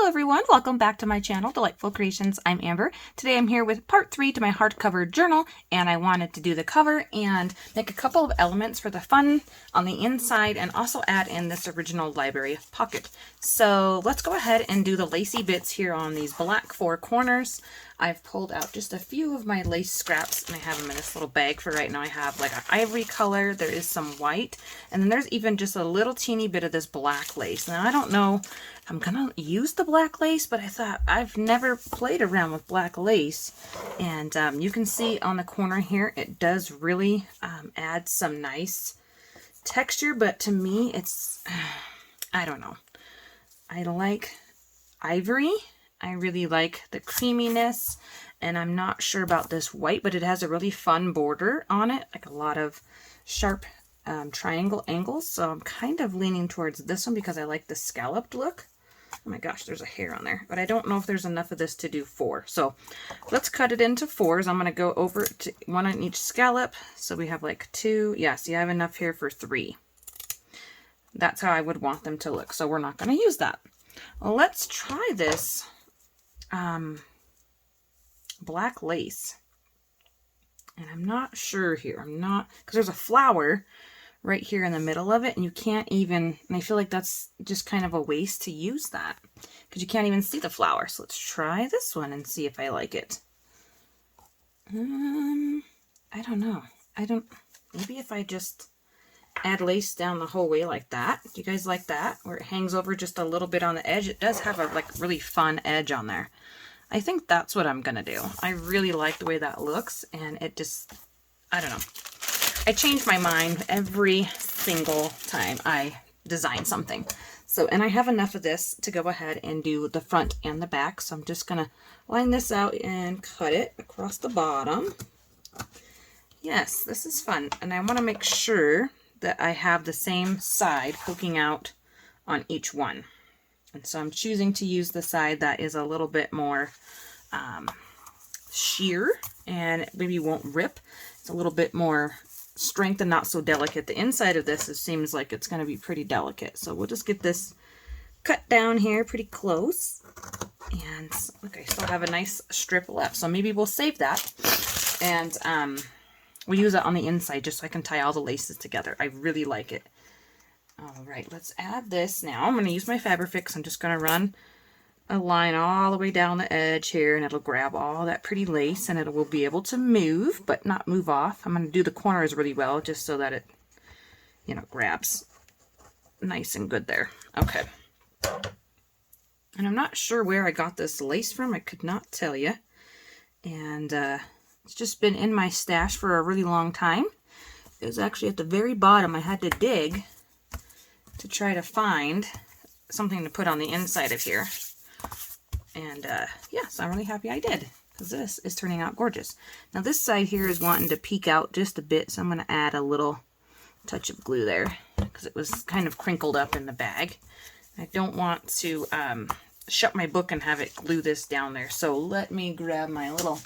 Hello everyone, welcome back to my channel, Delightful Creations. I'm Amber. Today I'm here with part 3 to my hardcover journal, and I wanted to do the cover and make a couple of elements for the fun on the inside and also add in this original library pocket. So let's go ahead and do the lacy bits here on these black 4 corners. I've pulled out just a few of my lace scraps and I have them in this little bag for right now. I have like an ivory color, there is some white, and then there's even just a little teeny bit of this black lace. Now I don't know if I'm gonna use the black lace, but I thought I've never played around with black lace, and you can see on the corner here it does really add some nice texture, but to me it's I don't know, I like ivory. I really like the creaminess, and I'm not sure about this white, but it has a really fun border on it, like a lot of sharp triangle angles. So I'm kind of leaning towards this one because I like the scalloped look. Oh my gosh, there's a hair on there, but I don't know if there's enough of this to do 4. So let's cut it into 4s. I'm going to go over to 1 on each scallop. So we have like 2. Yeah, see, I have enough here for 3. That's how I would want them to look. So we're not going to use that. Well, let's try this black lace, and I'm not sure here. I'm not, because there's a flower right here in the middle of it, and you can't even, and I feel like that's just kind of a waste to use that because you can't even see the flower. So let's try this one and see if I like it. I don't know. Maybe if I just add lace down the whole way like that. Do you guys like that? Where it hangs over just a little bit on the edge. It does have a like really fun edge on there. I think that's what I'm gonna do. I really like the way that looks, and it just, I don't know. I change my mind every single time I design something. So, and I have enough of this to go ahead and do the front and the back. So I'm just gonna line this out and cut it across the bottom. Yes, this is fun. And I wanna make sure that I have the same side poking out on each one. And so I'm choosing to use the side that is a little bit more sheer and maybe won't rip. It's a little bit more strength and not so delicate. The inside of this, it seems like it's going to be pretty delicate. So we'll just get this cut down here pretty close. And look, I still have a nice strip left. So maybe we'll save that. And we'll use it on the inside just so I can tie all the laces together. I really like it. All right, let's add this now. I'm going to use my Fabrifix. I'm just going to run a line all the way down the edge here, and it'll grab all that pretty lace, and it will be able to move, but not move off. I'm going to do the corners really well just so that it, you know, grabs nice and good there. Okay. And I'm not sure where I got this lace from. I could not tell you. And it's just been in my stash for a really long time. It was actually at the very bottom. I had to dig to try to find something to put on the inside of here. And yeah, so I'm really happy I did, because this is turning out gorgeous. Now this side here is wanting to peek out just a bit, so I'm going to add a little touch of glue there because it was kind of crinkled up in the bag. I don't want to shut my book and have it glue this down there. So let me grab my little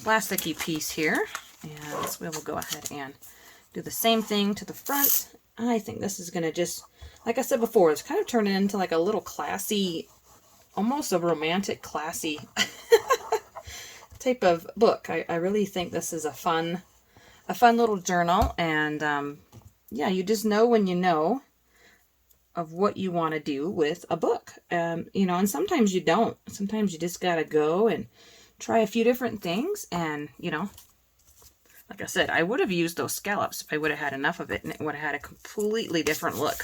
plasticky piece here, and we will go ahead and do the same thing to the front. I think this is going to just, like I said before, it's kind of turning into like a little classy, almost a romantic, classy type of book. I really think this is a fun little journal, and yeah, you just know when you know of what you want to do with a book. You know, and sometimes you don't. Sometimes you just got to go and try a few different things, and you know, like I said, I would have used those scallops if I would have had enough of it, and it would have had a completely different look.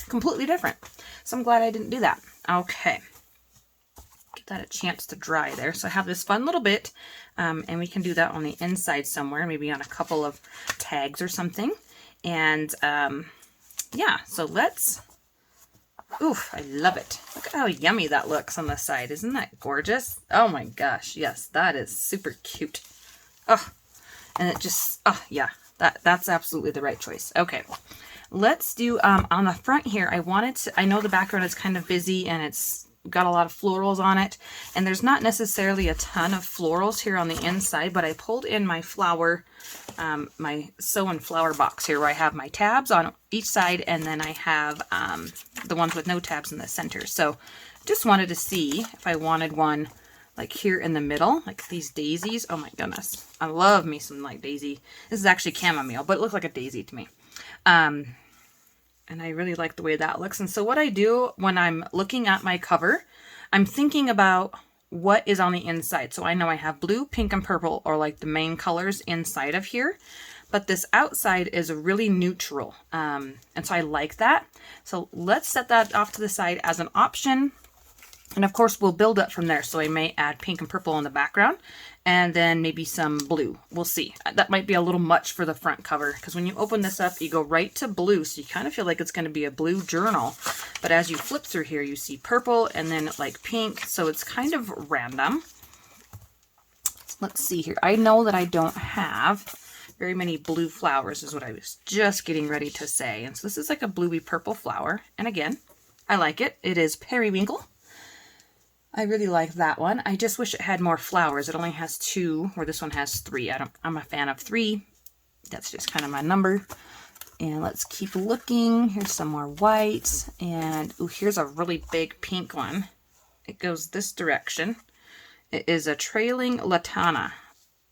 Completely different. So I'm glad I didn't do that. Okay. Get that a chance to dry there. So I have this fun little bit, and we can do that on the inside somewhere, maybe on a couple of tags or something. And yeah, so let's, oof, I love it. Look at how yummy that looks on the side. Isn't that gorgeous? Oh my gosh, yes, that is super cute. Oh, and it just, oh yeah, that's absolutely the right choice. Okay, let's do, on the front here, I know the background is kind of busy and it's got a lot of florals on it, and there's not necessarily a ton of florals here on the inside, but I pulled in my flower, my sew and flower box here where I have my tabs on each side, and then I have the ones with no tabs in the center. So just wanted to see if I wanted one like here in the middle, like these daisies. Oh my goodness. I love me some like daisy. This is actually chamomile, but it looks like a daisy to me. And I really like the way that looks. And so what I do when I'm looking at my cover, I'm thinking about what is on the inside. So I know I have blue, pink, and purple, or like the main colors inside of here. But this outside is really neutral. And so I like that. So let's set that off to the side as an option. And of course, we'll build up from there. So I may add pink and purple in the background, and then maybe some blue. We'll see. That might be a little much for the front cover, because when you open this up, you go right to blue. So you kind of feel like it's going to be a blue journal. But as you flip through here, you see purple and then like pink. So it's kind of random. Let's see here. I know that I don't have very many blue flowers, is what I was just getting ready to say. And so this is like a bluey purple flower. And again, I like it. It is periwinkle. I really like that one. I just wish it had more flowers. It only has 2, where this one has 3. I'm a fan of 3. That's just kind of my number. And let's keep looking. Here's some more white. And ooh, here's a really big pink one. It goes this direction. It is a trailing latana.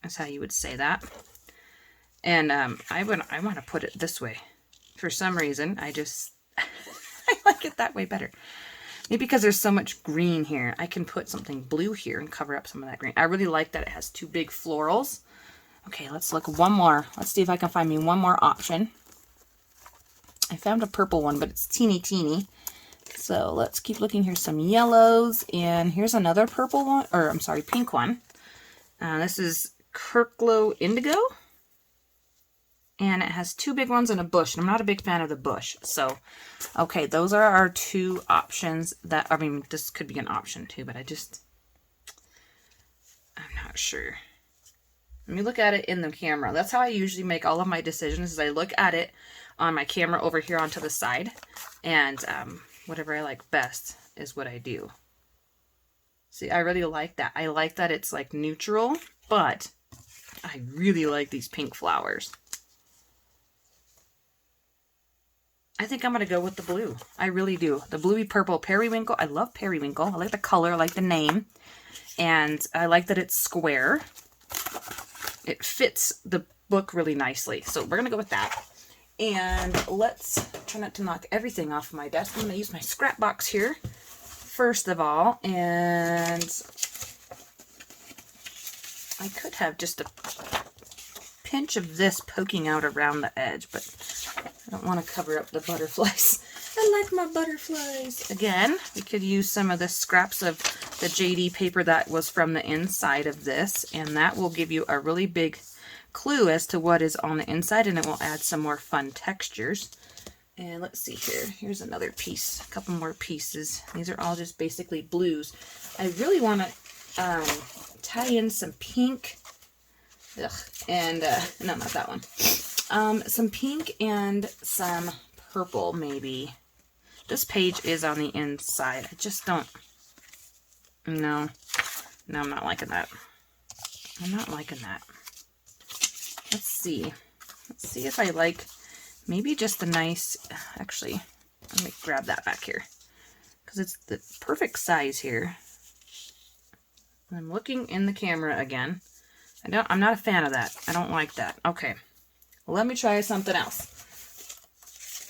That's how you would say that. And I want to put it this way. For some reason, I like it that way better. Maybe because there's so much green here, I can put something blue here and cover up some of that green. I really like that it has 2 big florals. Okay, let's look one more. Let's see if I can find me one more option. I found a purple one, but it's teeny. So let's keep looking. Here's some yellows, and here's another purple one, or I'm sorry, pink one. This is Kirklow Indigo. And it has 2 big ones and a bush. And I'm not a big fan of the bush. So, okay, those are our 2 options that, I mean, this could be an option too, but I'm not sure. Let me look at it in the camera. That's how I usually make all of my decisions, is I look at it on my camera over here onto the side. And whatever I like best is what I do. See, I really like that. I like that it's like neutral, but I really like these pink flowers. I think I'm going to go with the blue. I really do. The bluey purple periwinkle. I love periwinkle. I like the color. I like the name. And I like that it's square. It fits the book really nicely. So we're going to go with that. And let's try not to knock everything off my desk. I'm going to use my scrap box here first of all. And I could have just a pinch of this poking out around the edge, but I don't want to cover up the butterflies. I like my butterflies. Again, we could use some of the scraps of the JD paper that was from the inside of this, and that will give you a really big clue as to what is on the inside, and it will add some more fun textures. And let's see here. Here's another piece, a couple more pieces. These are all just basically blues. I really want to tie in some pink. Ugh. And, no, not that one. Some pink and some purple, maybe. This page is on the inside. I just don't, no, I'm not liking that. I'm not liking that. Let's see if I like maybe just a nice, actually, let me grab that back here, because it's the perfect size here. I'm looking in the camera again. I'm not a fan of that. I don't like that. Okay. Let me try something else.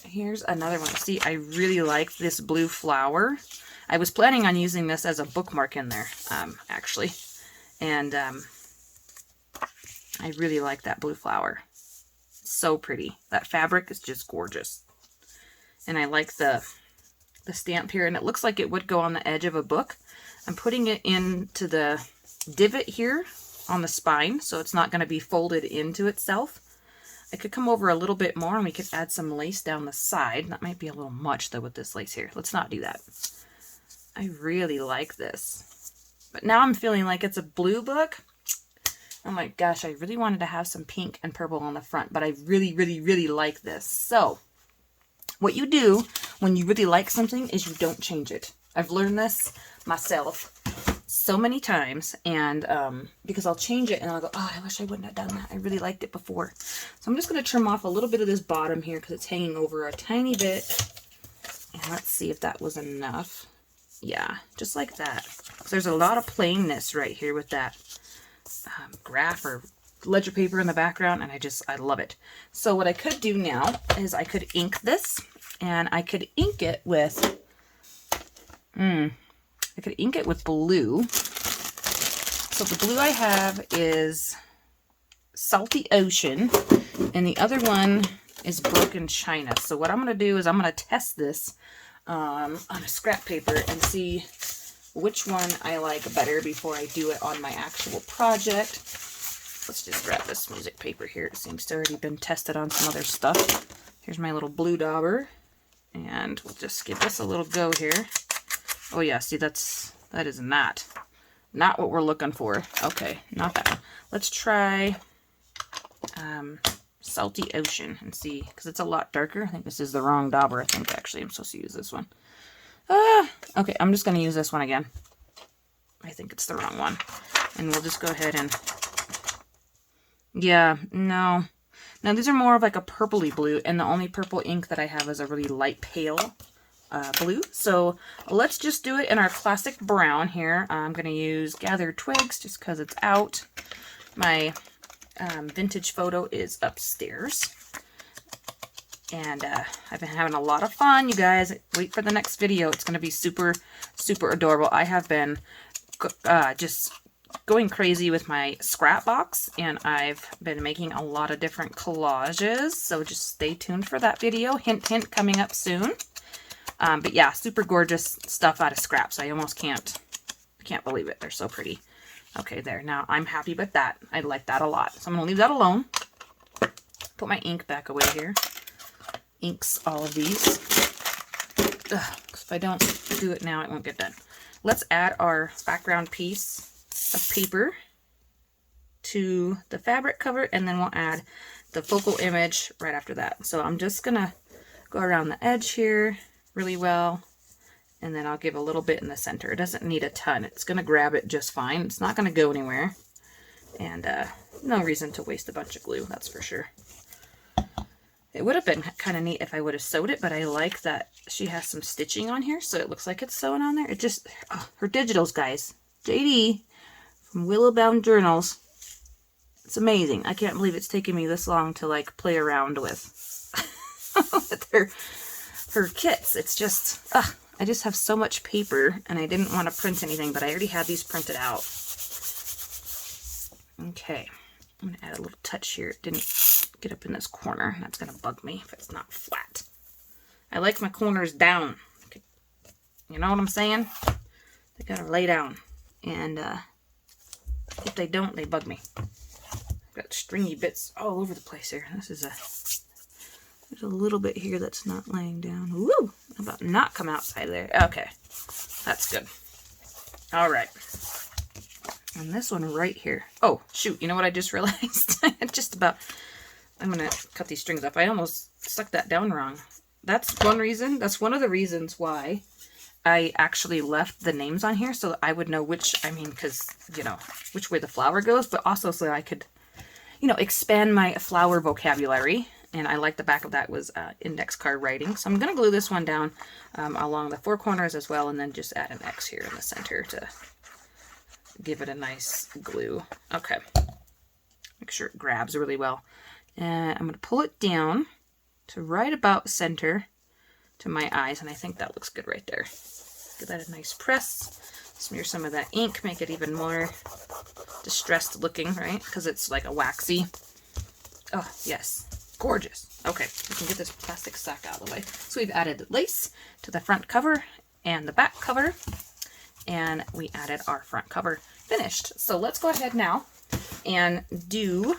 Here's another one. See, I really like this blue flower. I was planning on using this as a bookmark in there, actually. And I really like that blue flower. So pretty. That fabric is just gorgeous. And I like the stamp here. And it looks like it would go on the edge of a book. I'm putting it into the divot here on the spine, so it's not going to be folded into itself. I could come over a little bit more and we could add some lace down the side. That might be a little much though with this lace here. Let's not do that. I really like this. But now I'm feeling like it's a blue book. Oh my gosh, I really wanted to have some pink and purple on the front, but I really like this. So what you do when you really like something is you don't change it. I've learned this myself so many times, and because I'll change it and I'll go, oh, I wish I wouldn't have done that. I really liked it before. So I'm just going to trim off a little bit of this bottom here because it's hanging over a tiny bit. And let's see if that was enough. Yeah, just like that. There's a lot of plainness right here with that graph or ledger paper in the background, and I love it. So what I could do now is I could ink this, and I could ink it with blue. So the blue I have is Salty Ocean, and the other one is Broken China. So what I'm going to do is I'm going to test this on a scrap paper and see which one I like better before I do it on my actual project. Let's just grab this music paper here. It seems to have already been tested on some other stuff. Here's my little blue dauber, and we'll just give this a little go here. Oh yeah, see, that is not what we're looking for. Okay, not that one. Let's try Salty Ocean and see, because it's a lot darker. I think this is the wrong dauber. I think actually I'm supposed to use this one. Okay, I'm just going to use this one again. I think it's the wrong one. And we'll just go ahead and... Yeah, no. Now these are more of like a purpley blue, and the only purple ink that I have is a really light pale blue. So let's just do it in our classic brown here. I'm going to use Gathered Twigs just because it's out. My vintage photo is upstairs. And I've been having a lot of fun, you guys. Wait for the next video. It's going to be super, super adorable. I have been just going crazy with my scrap box, and I've been making a lot of different collages. So just stay tuned for that video. Hint, hint, coming up soon. But yeah, super gorgeous stuff out of scraps. I almost can't believe it. They're so pretty. Okay, there. Now I'm happy with that. I like that a lot. So I'm going to leave that alone. Put my ink back away here. Inks all of these. If I don't do it now, it won't get done. Let's add our background piece of paper to the fabric cover, and then we'll add the focal image right after that. So I'm just gonna go around the edge here really well, and then I'll give a little bit in the center. It doesn't need a ton. It's gonna grab it just fine. It's not gonna go anywhere, and no reason to waste a bunch of glue, that's for sure. It would have been kind of neat if I would have sewed it, but I like that she has some stitching on here, so it looks like it's sewn on there. It just, her digitals, guys. JD from Willowbound Journals. It's amazing. I can't believe it's taken me this long to, like, play around with, with her kits. It's just, I just have so much paper, and I didn't want to print anything, but I already had these printed out. Okay. I'm going to add a little touch here. It didn't get up in this corner. That's going to bug me if it's not flat. I like my corners down. Okay. You know what I'm saying? They got to lay down. And if they don't, they bug me. I've got stringy bits all over the place here. This is there's a little bit here that's not laying down. Woo! How about not come outside there? Okay. That's good. All right. And this one right here. Oh, shoot. You know what I just realized? I'm going to cut these strings up. I almost stuck that down wrong. That's one reason. That's one of the reasons why I actually left the names on here, so that I would know which, because, which way the flower goes, but also so I could, expand my flower vocabulary. And I like the back of that was index card writing. So I'm going to glue this one down along the four corners as well, and then just add an X here in the center to give it a nice glue. Okay. Make sure it grabs really well. And I'm going to pull it down to right about center to my eyes, and I think that looks good right there. Give that a nice press. Smear some of that ink, make it even more distressed looking, right? Because it's like a waxy. Oh, yes. Gorgeous. Okay, we can get this plastic sack out of the way. So we've added lace to the front cover and the back cover. And we added our front cover finished. So let's go ahead now and do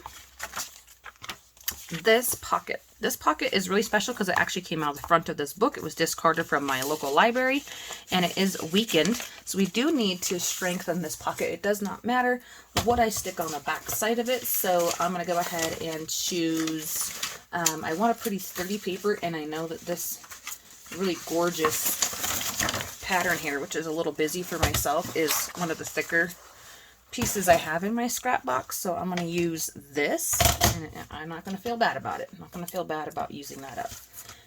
this pocket. This pocket is really special because it actually came out of the front of this book. It was discarded from my local library, and it is weakened. So we do need to strengthen this pocket. It does not matter what I stick on the back side of it. So I'm going to go ahead and choose, I want a pretty sturdy paper, and I know that this really gorgeous pattern here, which is a little busy for myself, is one of the thicker pieces I have in my scrap box. So I'm going to use this, and I'm not going to feel bad about it. I'm not going to feel bad about using that up.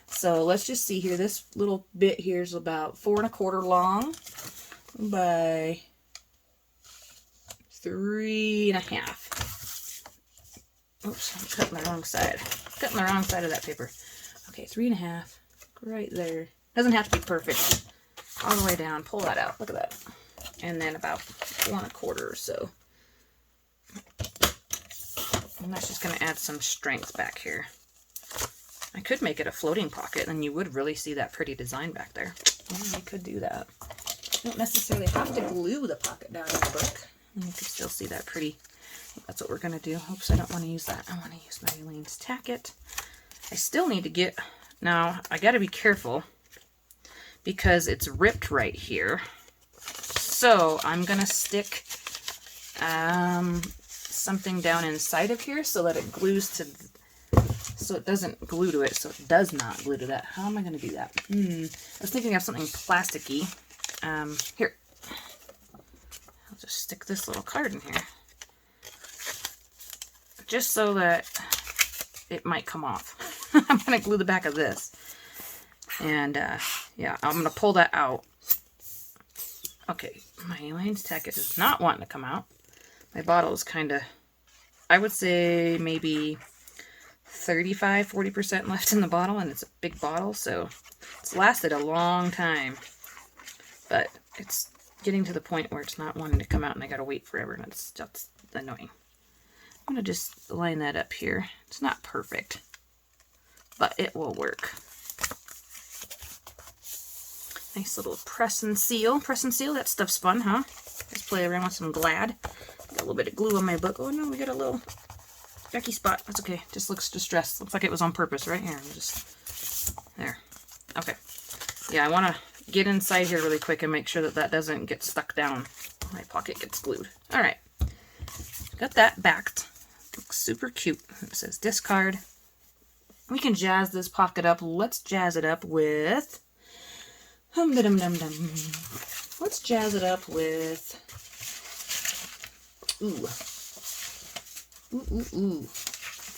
So let's just see here. This little bit here is about 4 1/4 long by 3 1/2. Oops, I'm cutting the wrong side. Cutting the wrong side of that paper. Okay, 3 1/2, right there. Doesn't have to be perfect. All the way down, pull that out. Look at that. And then about 4 1/4 or so. And that's just going to add some strength back here. I could make it a floating pocket, and you would really see that pretty design back there. Yeah, I could do that. You don't necessarily have to glue the pocket down in the book. And you can still see that pretty. I think that's what we're going to do. Oops, I don't want to use that. I want to use my Elaine's Tacket. I still need to get, now I got to be careful because it's ripped right here. So I'm going to stick something down inside of here so that it glues to, so it doesn't glue to it, so it does not glue to that. How am I going to do that? I was thinking of something plasticky. Here. I'll just stick this little card in here. Just so that it might come off. I'm going to glue the back of this. And, yeah, I'm going to pull that out. Okay, my Elaine's Tacket is not wanting to come out. My bottle is kind of, I would say maybe 35–40% left in the bottle, and it's a big bottle, so it's lasted a long time. But it's getting to the point where it's not wanting to come out, and I gotta wait forever, and that's annoying. I'm gonna just line that up here. It's not perfect, but it will work. Nice little press and seal. Press and seal, that stuff's fun, huh? Just play around with some Glad. Got a little bit of glue on my book. Oh no, we got a little yucky spot. That's okay. Just looks distressed. Looks like it was on purpose right here. Just there. Okay. Yeah, I want to get inside here really quick and make sure that that doesn't get stuck down. My pocket gets glued. All right. Got that backed. Looks super cute. It says discard. We can jazz this pocket up. Let's jazz it up with let's jazz it up with ooh. I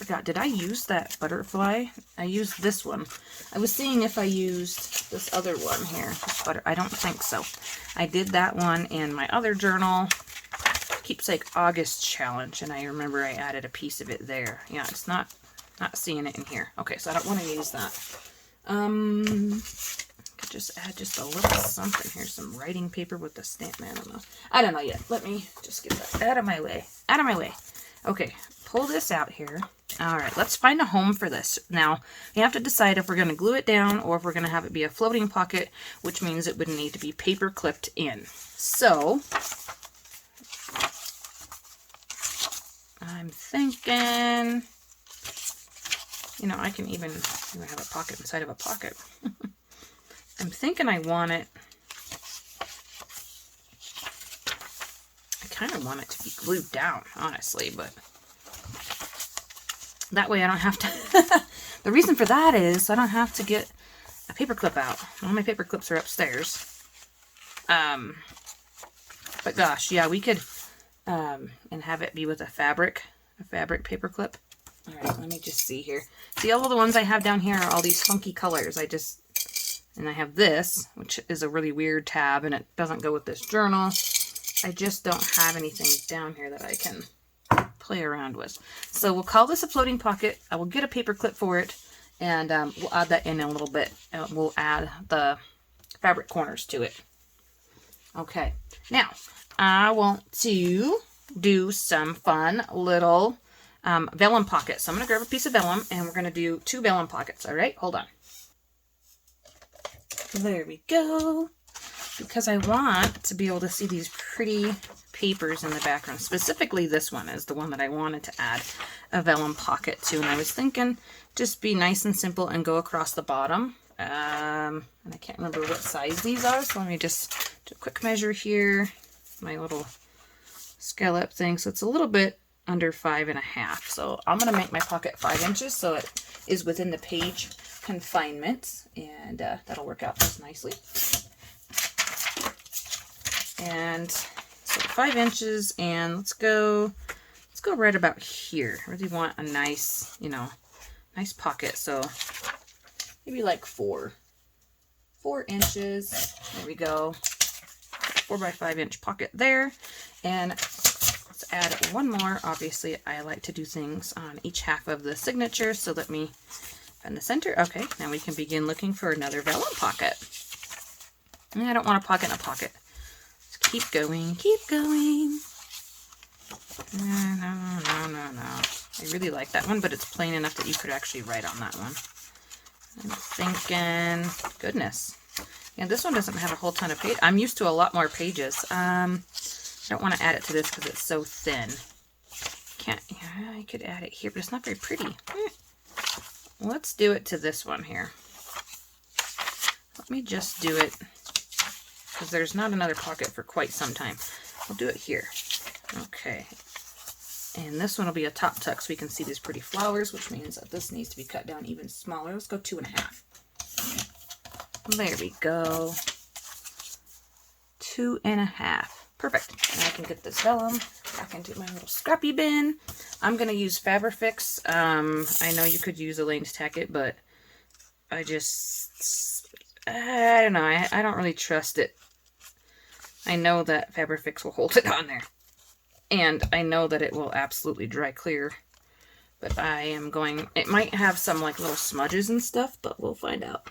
forgot, did I use that butterfly? I used this one. I was seeing if I used this other one here. I don't think so. I did that one in my other journal, Keepsake August Challenge, and I remember I added a piece of it there. Yeah, it's not seeing it in here. Okay, so I don't want to use that. Could just add just a little something here, some writing paper with the stamp. I don't know yet. Let me just get that out of my way. Out of my way. Okay, pull this out here. All right, let's find a home for this. Now, we have to decide if we're going to glue it down or if we're going to have it be a floating pocket, which means it would need to be paper clipped in. So, I'm thinking, you know, I can even have a pocket inside of a pocket. I'm thinking I want it, I kind of want it to be glued down, honestly, but that way I don't have to, the reason for that is I don't have to get a paper clip out. All my paper clips are upstairs. But gosh, yeah, we could, and have it be with a fabric paper clip. All right, let me just see here. See, all of the ones I have down here are all these funky colors. And I have this, which is a really weird tab, and it doesn't go with this journal. I just don't have anything down here that I can play around with. So we'll call this a floating pocket. I will get a paper clip for it, and we'll add that in a little bit. We'll add the fabric corners to it. Okay, now I want to do some fun little vellum pockets. So I'm going to grab a piece of vellum, and we're going to do 2 vellum pockets. All right, hold on. There we go. Because I want to be able to see these pretty papers in the background. Specifically, this one is the one that I wanted to add a vellum pocket to. And I was thinking just be nice and simple and go across the bottom. And I can't remember what size these are. So let me just do a quick measure here. My little scallop thing. So it's a little bit under 5.5. So I'm going to make my pocket 5 inches so it is within the page confinement, and that'll work out just nicely. And so 5 inches, and let's go right about here. I really want a nice, you know, nice pocket. So maybe like 4 inches. There we go. 4 by 5 inch pocket there. And let's add one more. Obviously, I like to do things on each half of the signature. So let me find the center. Okay, now we can begin looking for another vellum pocket. And I don't want a pocket in a pocket. Just keep going, keep going. No. I really like that one, but it's plain enough that you could actually write on that one. I'm thinking, goodness. And this one doesn't have a whole ton of page. I'm used to a lot more pages. I don't want to add it to this because it's so thin. Yeah, I could add it here, but it's not very pretty. Let's do it to this one here. Let me just do it because there's not another pocket for quite some time. I'll do it here. Okay. And this one will be a top tuck so we can see these pretty flowers, which means that this needs to be cut down even smaller. Let's go 2.5. There we go. 2.5. Perfect. Now I can get this vellum back into my little scrappy bin. I'm going to use Fabrifix. I know you could use Elaine's Tack-It, but I don't know. I don't really trust it. I know that Fabrifix will hold it on there. And I know that it will absolutely dry clear. But I am going... It might have some like little smudges and stuff, but we'll find out.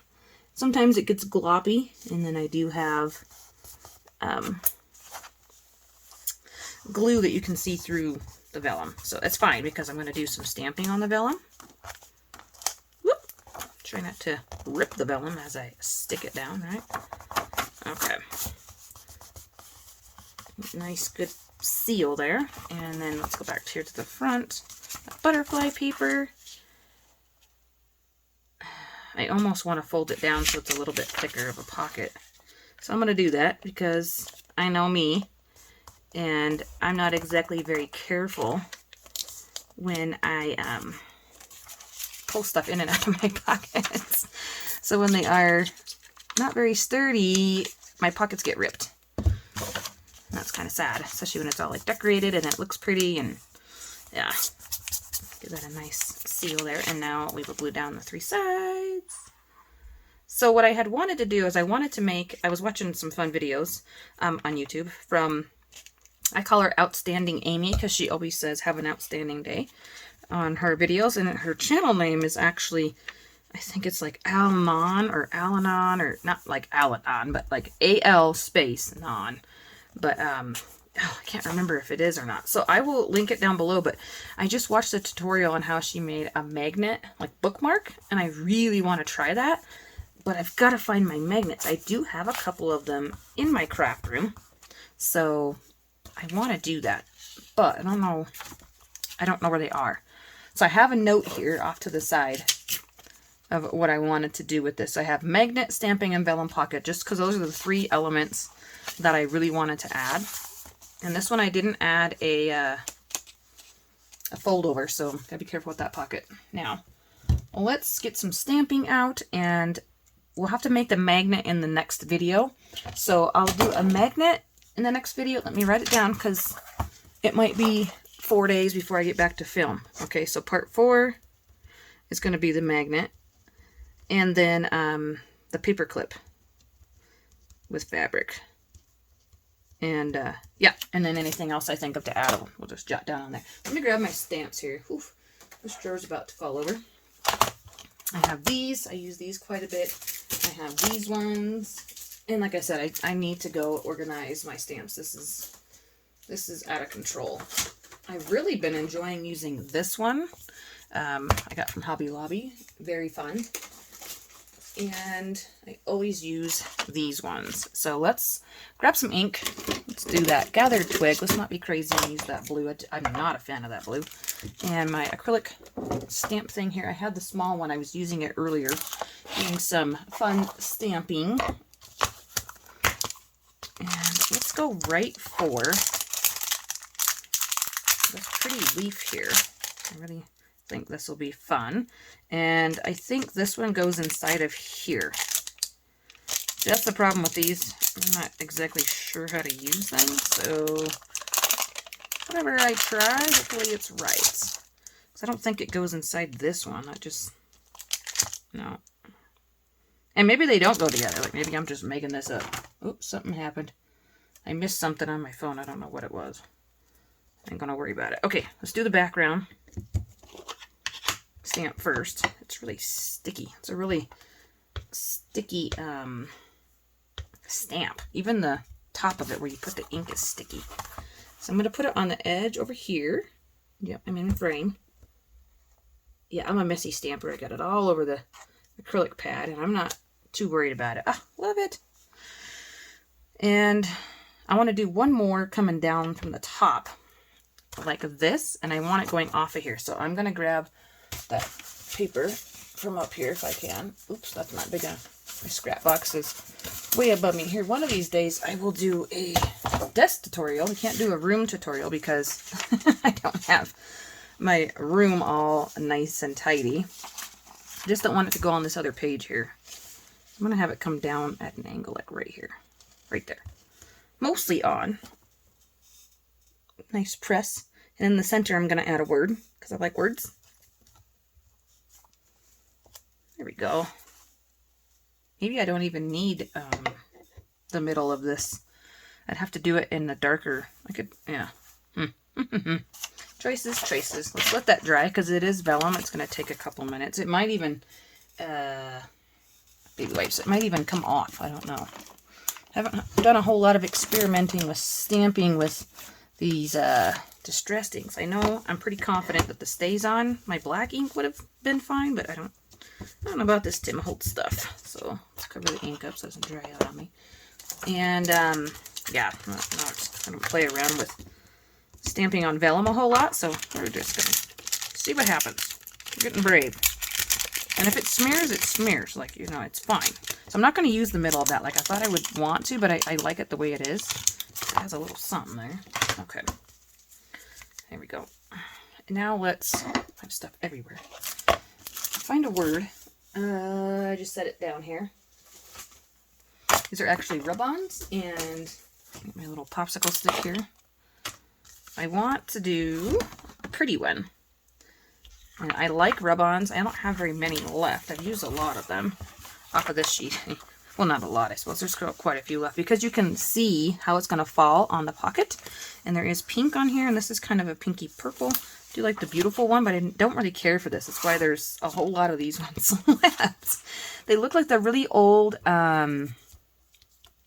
Sometimes it gets gloppy, and then I do have glue that you can see through the vellum. So that's fine because I'm going to do some stamping on the vellum. Whoop! Try not to rip the vellum as I stick it down, right? Okay. Nice, good seal there. And then let's go back here to the front. That butterfly paper. I almost want to fold it down so it's a little bit thicker of a pocket. So I'm going to do that because I know me. And I'm not exactly very careful when I pull stuff in and out of my pockets. So when they are not very sturdy, my pockets get ripped. That's kind of sad, especially when it's all like decorated and it looks pretty. And yeah, give that a nice seal there. And now we will glue down the 3 sides. So what I had wanted to do is I was watching some fun videos on YouTube from... I call her Outstanding Amy because she always says have an outstanding day on her videos. And her channel name is actually, I think it's like Al-Non or Al-Anon, or not like Al-Anon, but like A-L space non. But I can't remember if it is or not. So I will link it down below. But I just watched a tutorial on how she made a magnet, like bookmark. And I really want to try that. But I've got to find my magnets. I do have a couple of them in my craft room. So... I want to do that, but I don't know where they are. So I have a note here off to the side of what I wanted to do with this. I have magnet, stamping, and vellum pocket, just because those are the 3 elements that I really wanted to add. And this one I didn't add a fold over, so gotta be careful with that pocket. Now, let's get some stamping out, and we'll have to make the magnet in the next video. So I'll do a magnet in the next video. Let me write it down because it might be 4 days before I get back to film. Okay, so part 4 is going to be the magnet, and then the paper clip with fabric, and yeah, and then anything else I think of to add, we'll just jot down on there. Let me grab my stamps here. Oof, this drawer's about to fall over. I have these. I use these quite a bit. I have these ones. And like I said, I need to go organize my stamps. This is out of control. I've really been enjoying using this one. I got from Hobby Lobby. Very fun. And I always use these ones. So let's grab some ink. Let's do that. Gathered twig. Let's not be crazy and use that blue. I'm not a fan of that blue. And my acrylic stamp thing here. I had the small one. I was using it earlier. Doing some fun stamping. And let's go right for this pretty leaf here. I really think this will be fun. And I think this one goes inside of here. That's the problem with these. I'm not exactly sure how to use them, so whatever I try, hopefully it's right. Because I don't think it goes inside this one. I just, no. And maybe they don't go together. Like, maybe I'm just making this up. Oops, something happened. I missed something on my phone. I don't know what it was. I ain't gonna worry about it. Okay, let's do the background. Stamp first. It's really sticky. It's a really sticky stamp. Even the top of it where you put the ink is sticky. So I'm going to put it on the edge over here. Yep, I'm in the frame. Yeah, I'm a messy stamper. I got it all over the acrylic pad, and I'm not too worried about it. Ah, love it. And I want to do one more coming down from the top like this, and I want it going off of here. So I'm going to grab that paper from up here if I can. Oops, that's not big enough. My scrap box is way above me here. One of these days I will do a desk tutorial. We can't do a room tutorial because I don't have my room all nice and tidy. I just don't want it to go on this other page here. I'm going to have it come down at an angle like right here. Right there. Mostly on. Nice press. And in the center I'm going to add a word because I like words. There we go. Maybe I don't even need the middle of this. I'd have to do it in the darker. I could, yeah. Choices. Let's let that dry because it is vellum. It's going to take a couple minutes. It might even, baby wipes, it might even come off. I don't know. I haven't done a whole lot of experimenting with stamping with these distressed inks. I know I'm pretty confident that the Stays On, my black ink would have been fine, but I don't know about this Tim Holtz stuff. So let's cover the ink up so it doesn't dry out on me. And yeah, I don't play around with stamping on vellum a whole lot, so we're just going to see what happens. We're getting brave. And if it smears, it smears. Like, you know, it's fine. So I'm not going to use the middle of that like I thought I would want to, but I like it the way it is. It has a little something there. Okay. There we go. And now let's, I have stuff everywhere. Find a word. I just set it down here. These are actually rub-ons, and get my little popsicle stick here. I want to do a pretty one. And I like rub-ons. I don't have very many left. I've used a lot of them off of this sheet. Well, not a lot, I suppose. There's quite a few left because you can see how it's going to fall on the pocket. And there is pink on here, and this is kind of a pinky purple. I do like the beautiful one, but I don't really care for this. That's why there's a whole lot of these ones left. They look like the really old, oh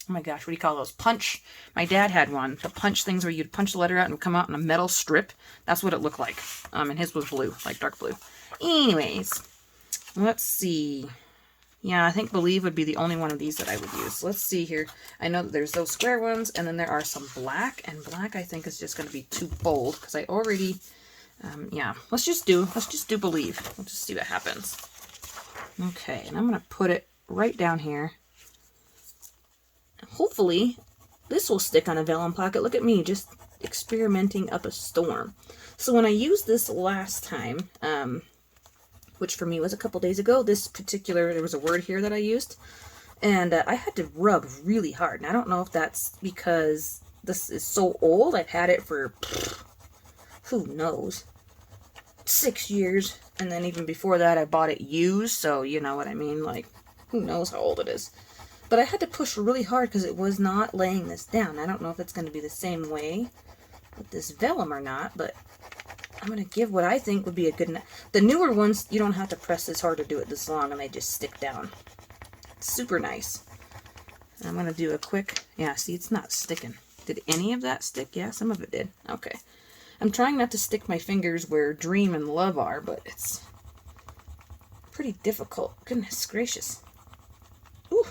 my gosh, what do you call those? Punch. My dad had one. The punch things where you'd punch the letter out and come out in a metal strip. That's what it looked like. And his was blue, like dark blue. Anyways, let's see. Yeah, I think Believe would be the only one of these that I would use. Let's see here. I know that there's those square ones, and then there are some black. And black, I think, is just going to be too bold because I already, yeah. Let's just do Believe. We'll just see what happens. Okay, and I'm going to put it right down here. Hopefully, this will stick on a Vellum Pocket. Look at me, just experimenting up a storm. So when I used this last time, which for me was a couple days ago, there was a word here that I used, and I had to rub really hard. And I don't know if that's because this is so old. I've had it for, who knows, 6 years. And then even before that, I bought it used, so you know what I mean. Like, who knows how old it is. But I had to push really hard because it was not laying this down. I don't know if it's going to be the same way with this vellum or not, but I'm going to give what I think would be a good... The newer ones, you don't have to press this hard to do it this long, and they just stick down. It's super nice. And I'm going to do a quick... Yeah, see, it's not sticking. Did any of that stick? Yeah, some of it did. Okay. I'm trying not to stick my fingers where Dream and Love are, but it's pretty difficult. Goodness gracious. Ooh.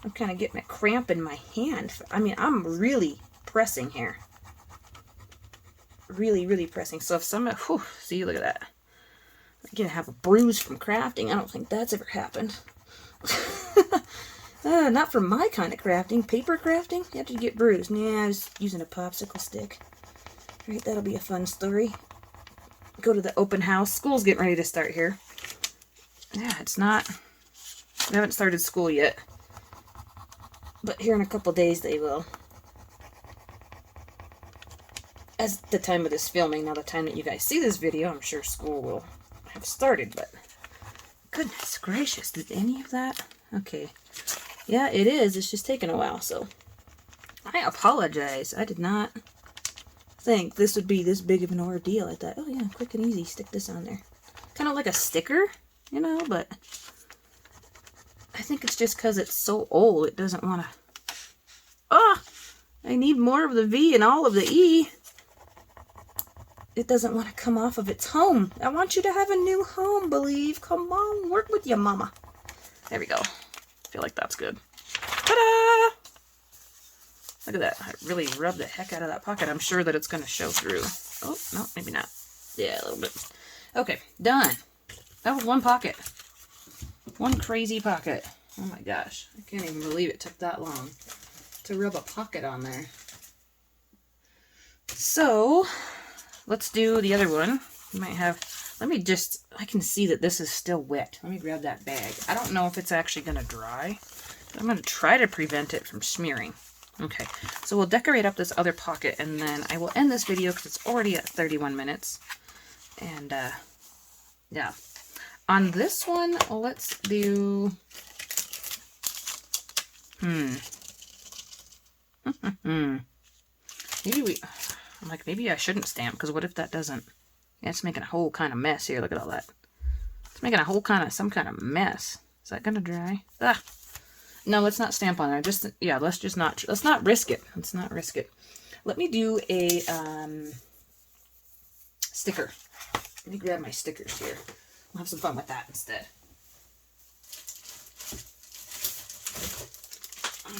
I'm kind of getting a cramp in my hand. I mean, I'm really pressing here. Really, really pressing. So if some, whew, see, look at that. I'm going to have a bruise from crafting. I don't think that's ever happened. Not for my kind of crafting. Paper crafting? You have to get bruised. Yeah, I was using a popsicle stick. All right, that'll be a fun story. Go to the open house. School's getting ready to start here. Yeah, it's not... We haven't started school yet. but here in a couple days they will. As the time of this filming, now the time that you guys see this video, I'm sure school will have started, but goodness gracious, did any of that? Okay. Yeah, it is. It's just taking a while, so I apologize. I did not think this would be this big of an ordeal. I thought, oh yeah, quick and easy, stick this on there. Kind of like a sticker, you know, but I think it's just because it's so old, it doesn't want to... Ah! I need more of the V and all of the E. It doesn't want to come off of its home. I want you to have a new home, Believe. Come on, work with your mama. There we go. I feel like that's good. Ta-da! Look at that. I really rubbed the heck out of that pocket. I'm sure that it's going to show through. Oh, no, maybe not. Yeah, a little bit. Okay, done. That was one pocket. One crazy pocket. Oh my gosh. I can't even believe it took that long to rub a pocket on there. So, let's do the other one. You might have... Let me just... I can see that this is still wet. Let me grab that bag. I don't know if it's actually going to dry. But I'm going to try to prevent it from smearing. Okay, so we'll decorate up this other pocket, and then I will end this video because it's already at 31 minutes. And, yeah. On this one, let's do... Maybe we... I'm like, maybe I shouldn't stamp, because what if that doesn't... Yeah, it's making a whole kind of mess here. Look at all that. It's making a whole kind of... some kind of mess. Is that going to dry? Ah! No, let's not stamp on there. Just, yeah, let's just not... Let's not risk it. Let's not risk it. Let me do a, sticker. Let me grab my stickers here. We'll have some fun with that instead.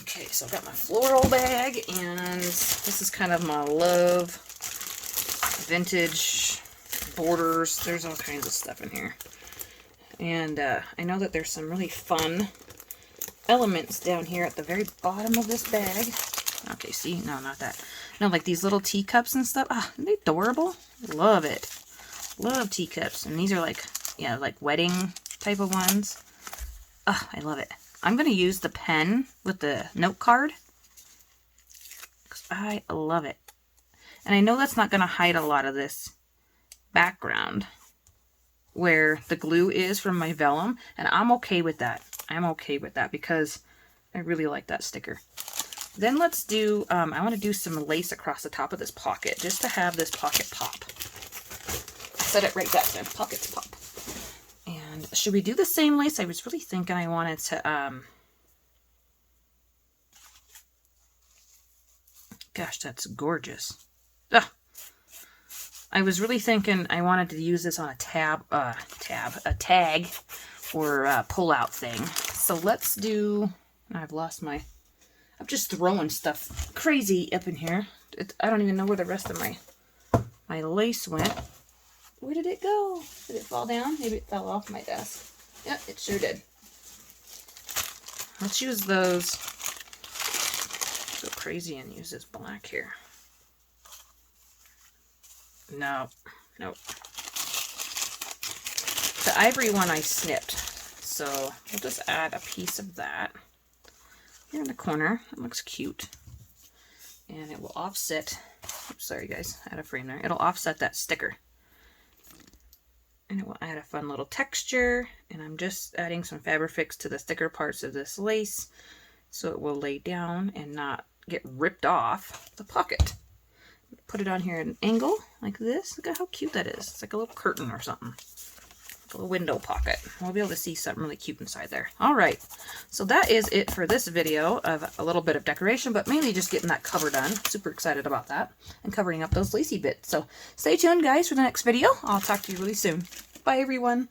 Okay, so I've got my floral bag, and this is kind of my love vintage borders. There's all kinds of stuff in here. And I know that there's some really fun elements down here at the very bottom of this bag. Okay, see? No, not that. No, like these little teacups and stuff. Ah, aren't they adorable? Love it. Love teacups. And these are like, yeah, like wedding type of ones. Ah, I love it. I'm going to use the pen with the note card. Because I love it. And I know that's not going to hide a lot of this background where the glue is from my vellum. And I'm okay with that. I'm okay with that because I really like that sticker. Then let's do, I want to do some lace across the top of this pocket just to have this pocket pop. I said it right that time. Pockets pop. And should we do the same lace? I was really thinking I wanted to, gosh, that's gorgeous. Ugh. I was really thinking I wanted to use this on a a tag or pull-out thing. So let's do, I've lost my, I'm just throwing stuff crazy up in here. I don't even know where the rest of my lace went. Where did it go? Did it fall down? Maybe it fell off my desk. Yep, it sure did. Let's use those. Go crazy and use this black here. No, nope. The ivory one I snipped, so we'll just add a piece of that here in the corner. It looks cute. And it will offset, oops, sorry guys, I had a frame there. It'll offset that sticker. And it will add a fun little texture. And I'm just adding some Fabrifix to the thicker parts of this lace so it will lay down and not get ripped off the pocket. Put it on here at an angle like this. Look at how cute that is. It's like a little curtain or something. Like a little window pocket. We'll be able to see something really cute inside there. Alright, so that is it for this video of a little bit of decoration, but mainly just getting that cover done. Super excited about that. And covering up those lacy bits. So stay tuned, guys, for the next video. I'll talk to you really soon. Bye, everyone.